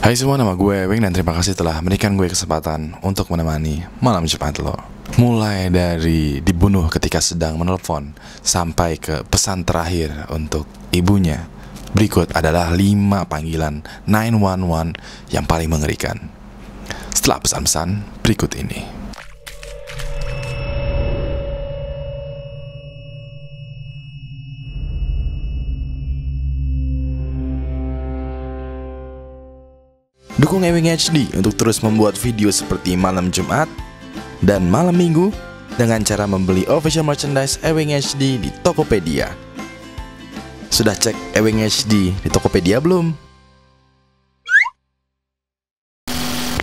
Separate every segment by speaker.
Speaker 1: Hai semua, nama gue Ewing dan terima kasih telah memberikan gue kesempatan untuk menemani malam Jumat lo. Mulai dari dibunuh ketika sedang menelpon sampai ke pesan terakhir untuk ibunya. Berikut adalah 5 panggilan 911 yang paling mengerikan. Setelah pesan-pesan berikut ini. Dukung Ewing HD untuk terus membuat video seperti malam Jumat dan malam Minggu dengan cara membeli official merchandise Ewing HD di Tokopedia. Sudah cek Ewing HD di Tokopedia belum?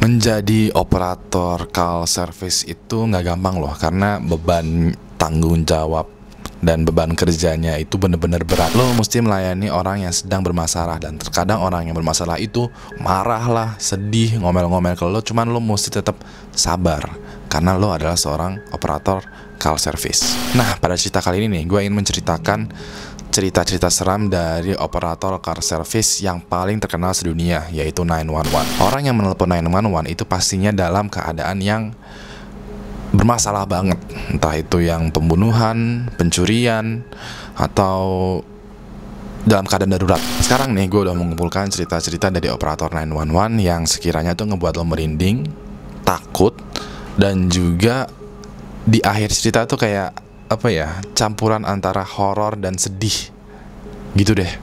Speaker 1: Menjadi operator call service itu nggak gampang loh, karena beban tanggung jawab dan beban kerjanya itu bener-bener berat. Lo mesti melayani orang yang sedang bermasalah, dan terkadang orang yang bermasalah itu marah lah, sedih, ngomel-ngomel ke lo. Cuman lo mesti tetap sabar karena lo adalah seorang operator call service. Nah, pada cerita kali ini nih, gue ingin menceritakan cerita-cerita seram dari operator call service yang paling terkenal sedunia, yaitu 911. Orang yang menelpon 911 itu pastinya dalam keadaan yang bermasalah banget, entah itu yang pembunuhan, pencurian, atau dalam keadaan darurat. Sekarang nih gue udah mengumpulkan cerita-cerita dari operator 911 yang sekiranya tuh ngebuat lo merinding, takut, dan juga di akhir cerita tuh kayak apa ya, campuran antara horor dan sedih gitu deh.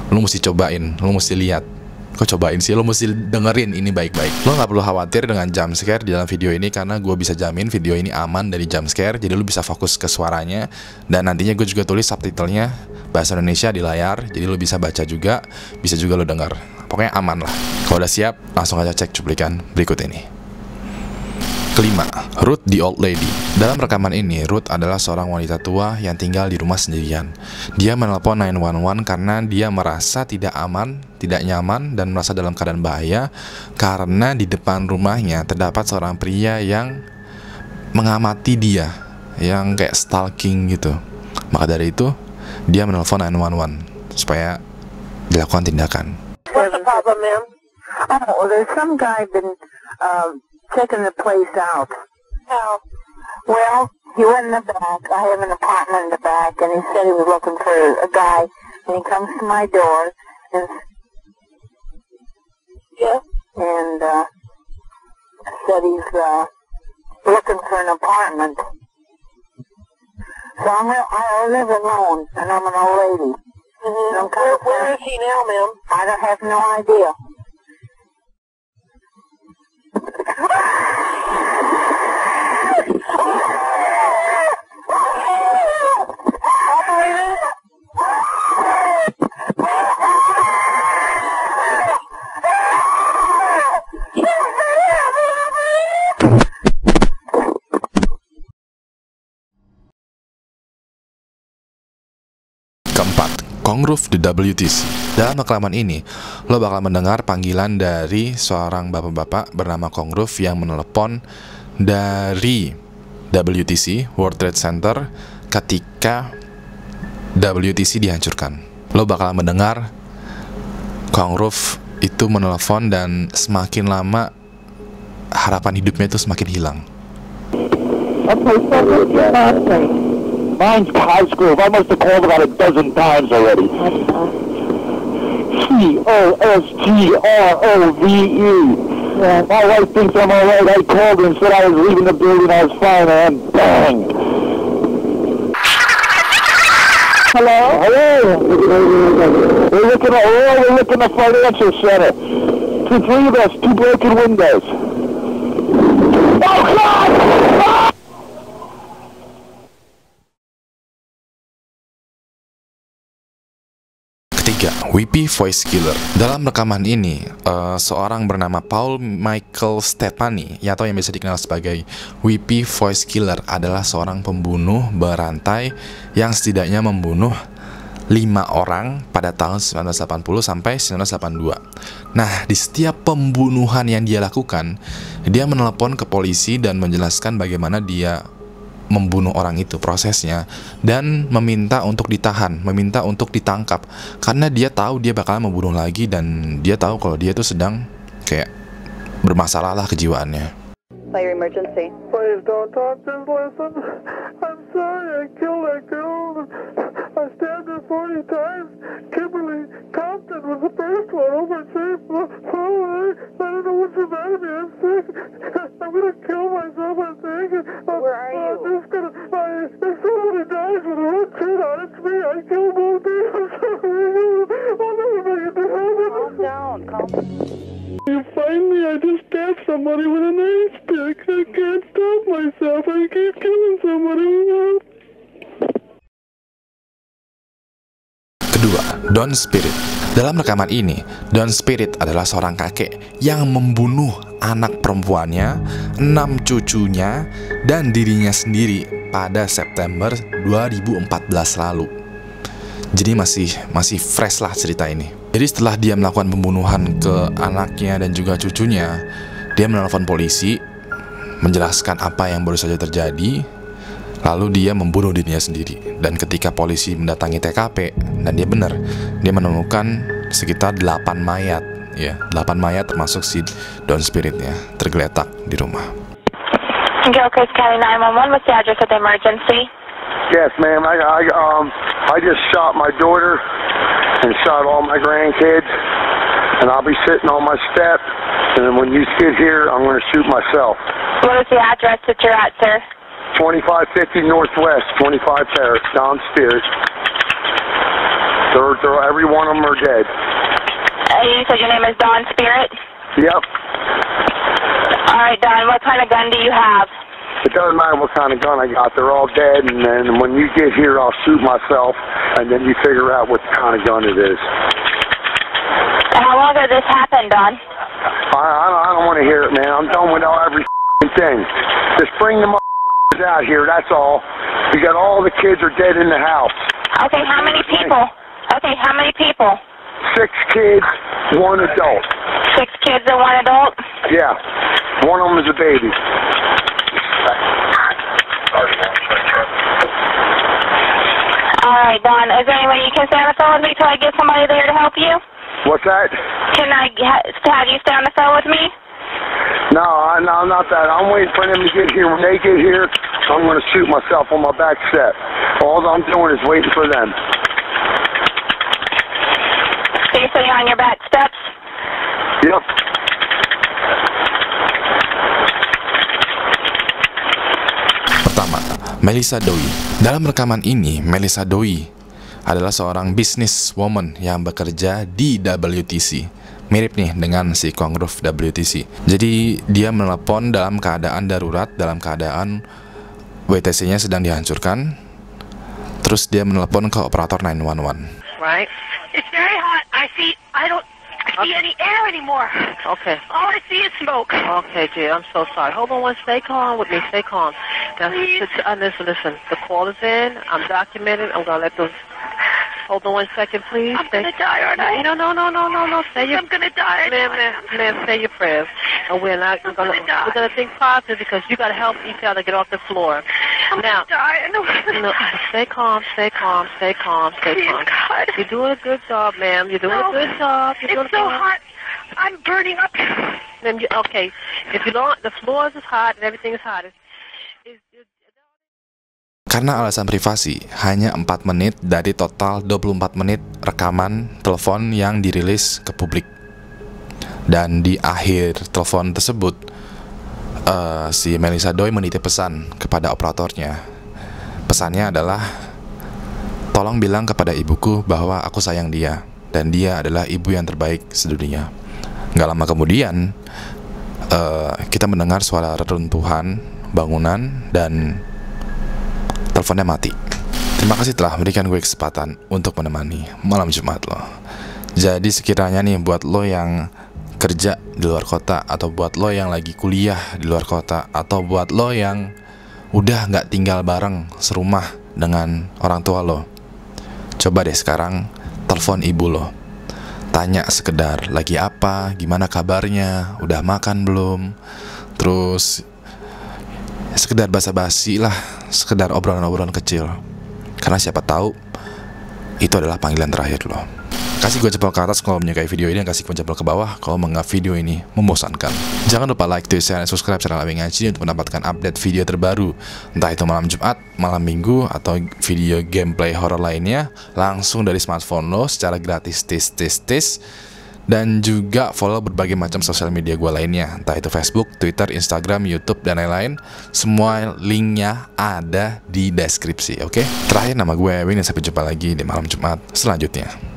Speaker 1: Lo mesti cobain, lo mesti lihat. Kok cobain sih, lo mesti dengerin ini baik-baik. Lo gak perlu khawatir dengan jump scare di dalam video ini, karena gue bisa jamin video ini aman dari jump scare. Jadi lo bisa fokus ke suaranya, dan nantinya gue juga tulis subtitlenya bahasa Indonesia di layar, jadi lo bisa baca juga, bisa juga lo denger. Pokoknya aman lah. Kalau udah siap, langsung aja cek cuplikan berikut ini. Kelima, Ruth the Old Lady. Dalam rekaman ini, Ruth adalah seorang wanita tua yang tinggal di rumah sendirian. Dia menelpon 911 karena dia merasa tidak aman, tidak nyaman, dan merasa dalam keadaan bahaya karena di depan rumahnya terdapat seorang pria yang mengamati dia, yang kayak stalking gitu. Maka dari itu, dia menelpon 911 supaya dilakukan tindakan.
Speaker 2: What's the problem, ma'am? Oh, there's some guy been checking the place out. How? Well, he went in the back. I have an apartment in the back, and he said he was looking for a guy. And he comes to my door, and said he's looking for an apartment. So I live alone, and I'm an old lady. Mm-hmm. Where is he now, ma'am? I don't have no idea.
Speaker 1: Keempat, Kongruf the WTC. Dalam rekaman ini, lo bakal mendengar panggilan dari seorang bapak-bapak bernama Kongruf yang menelepon dari WTC, World Trade Center, ketika WTC dihancurkan. Lo bakal mendengar Kongruf itu menelepon, dan semakin lama harapan hidupnya itu semakin hilang.
Speaker 3: Mine's Cosgrove. I must have called about a dozen times already. C-O-S-G-R-O-V-E. Yeah. My wife thinks I'm all right. I called her and said I was leaving the building. I was fine, and bang. Hello? Hello? We're looking at the financial center. Three of us, 2 broken windows. Oh, God! Oh!
Speaker 1: Ketiga, Whippy Voice Killer. Dalam rekaman ini, seorang bernama Paul Michael Stefani, atau yang biasa dikenal sebagai Whippy Voice Killer, adalah seorang pembunuh berantai yang setidaknya membunuh 5 orang pada tahun 1980 sampai 1982. Nah, di setiap pembunuhan yang dia lakukan, dia menelepon ke polisi dan menjelaskan bagaimana dia membunuh orang itu, prosesnya, dan meminta untuk ditahan, meminta untuk ditangkap, karena dia tahu dia bakal membunuh lagi, dan dia tahu kalau dia itu sedang kayak bermasalah lah kejiwaannya.
Speaker 4: Fire emergency.
Speaker 3: Please don't talk, just listen. I'm sorry I killed that girl. I stabbed her 40 times. Kimberly Compton was the first one. Oh, my safe. I don't know what's the matter with me. I'm sick. I'm gonna kill myself, I think.
Speaker 4: Where are you?
Speaker 3: I'm just gonna... if somebody dies with a red kid on, it's me. I killed both of you. I'm sorry. I'll never make it to heaven.
Speaker 4: Calm down. Calm down.
Speaker 3: You find me, I just stabbed somebody with a knife stick. I can't stop myself. I keep killing somebody.
Speaker 1: Kedua, Don Spirit. Dalam rekaman ini, Don Spirit adalah seorang kakek yang membunuh anak perempuannya, 6 cucunya, dan dirinya sendiri pada September 2014 lalu. Jadi masih fresh lah cerita ini. Jadi setelah dia melakukan pembunuhan ke anaknya dan juga cucunya, dia menelpon polisi, menjelaskan apa yang baru saja terjadi, lalu dia membunuh dirinya sendiri. Dan ketika polisi mendatangi TKP, dan dia benar, dia menemukan sekitar 8 mayat, ya, 8 mayat termasuk si Don Spiritnya tergeletak di rumah.
Speaker 2: Gilchrist County 911, what's the address of the emergency?
Speaker 3: Yes, ma'am. I just shot my daughter and shot all my grandkids, and I'll be sitting on my step, and then when you get here, I'm going to shoot myself.
Speaker 2: What is the address that you're at, sir?
Speaker 3: 2550 Northwest, 25 Paris, Don Spirit. Every one of them are dead.
Speaker 2: You said your name is Don Spirit?
Speaker 3: Yep.
Speaker 2: All right, Don, what kind of gun do you have?
Speaker 3: It doesn't matter what kind of gun I got. They're all dead, and then when you get here, I'll shoot myself, and then you figure out what kind of gun it is.
Speaker 2: How long ago this happened, Don?
Speaker 3: I don't want to hear it, man. I'm done with every thing. Just bring them out here, that's all. You got all the kids are dead in the house.
Speaker 2: Okay, how many people? Okay, how many people?
Speaker 3: 6 kids, 1 adult.
Speaker 2: 6 kids and 1 adult?
Speaker 3: Yeah. One of them is a baby.
Speaker 2: All right, Don, is there any way you can stay on the phone with me till I get somebody there to help you?
Speaker 3: What's that?
Speaker 2: Can I have you stay on the phone with me?
Speaker 3: No, not that. I'm waiting for them to get here. When they get here, I'm going to shoot myself on my back step. All I'm doing is waiting for them.
Speaker 2: So you're sitting on your back steps?
Speaker 3: Yep.
Speaker 1: Pertama, Melissa Doi. Dalam rekaman ini, Melissa Doi adalah seorang businesswoman yang bekerja di WTC. Mirip nih dengan si Kongrove WTC. Jadi dia menelepon dalam keadaan darurat, dalam keadaan WTC-nya sedang dihancurkan. Terus dia menelepon ke operator 911.
Speaker 4: Right?
Speaker 5: It's very hot. I see any air anymore.
Speaker 4: Okay.
Speaker 5: All I see is smoke.
Speaker 4: Okay, dear. I'm so sorry. Hold on one. Stay calm with me. Stay calm. Now,
Speaker 5: Please.
Speaker 4: listen. The call is in. I'm documenting. I'm gonna let those. Hold on 1 second, please.
Speaker 5: I'm gonna die, aren't I?
Speaker 4: No. Say your.
Speaker 5: I'm gonna die.
Speaker 4: Ma'am, say your prayers. And we're not
Speaker 5: I'm
Speaker 4: gonna.
Speaker 5: gonna die.
Speaker 4: We're gonna think positive because you gotta help each other get off the floor.
Speaker 5: I'm
Speaker 4: Now.
Speaker 5: gonna die. I know.
Speaker 4: No, stay calm.
Speaker 5: Please, God.
Speaker 4: You're doing a good job, ma'am. You're doing a
Speaker 5: No.
Speaker 4: good job. You're
Speaker 5: It's
Speaker 4: doing
Speaker 5: so hot. I'm burning up.
Speaker 4: Ma'am, okay. If you don't, the floors is hot and everything is hot.
Speaker 1: Karena alasan privasi, hanya 4 menit dari total 24 menit rekaman telepon yang dirilis ke publik. Dan di akhir telepon tersebut, si Melissa Doi menitip pesan kepada operatornya. Pesannya adalah, tolong bilang kepada ibuku bahwa aku sayang dia, dan dia adalah ibu yang terbaik sedunia. Gak lama kemudian, kita mendengar suara reruntuhan bangunan dan teleponnya mati. Terima kasih telah memberikan gue kesempatan untuk menemani malam Jumat lo. Jadi sekiranya nih buat lo yang kerja di luar kota, atau buat lo yang lagi kuliah di luar kota, atau buat lo yang udah gak tinggal bareng serumah dengan orang tua lo, coba deh sekarang telepon ibu lo. Tanya sekedar lagi apa, gimana kabarnya, udah makan belum. Terus sekedar basa-basi lah, sekedar obrolan-obrolan kecil. Karena siapa tahu itu adalah panggilan terakhir lo. Kasih gue jempol ke atas kalau menyukai video ini, dan kasih gue jempol ke bawah kalau menganggap video ini membosankan. Jangan lupa like, share, dan subscribe channel Abi Ngaji untuk mendapatkan update video terbaru, entah itu malam Jumat, malam Minggu, atau video gameplay horror lainnya langsung dari smartphone lo secara gratis. Dan juga follow berbagai macam sosial media gue lainnya, entah itu Facebook, Twitter, Instagram, YouTube, dan lain-lain. Semua linknya ada di deskripsi, oke? Terakhir, nama gue Ewin, dan sampai jumpa lagi di malam Jumat selanjutnya.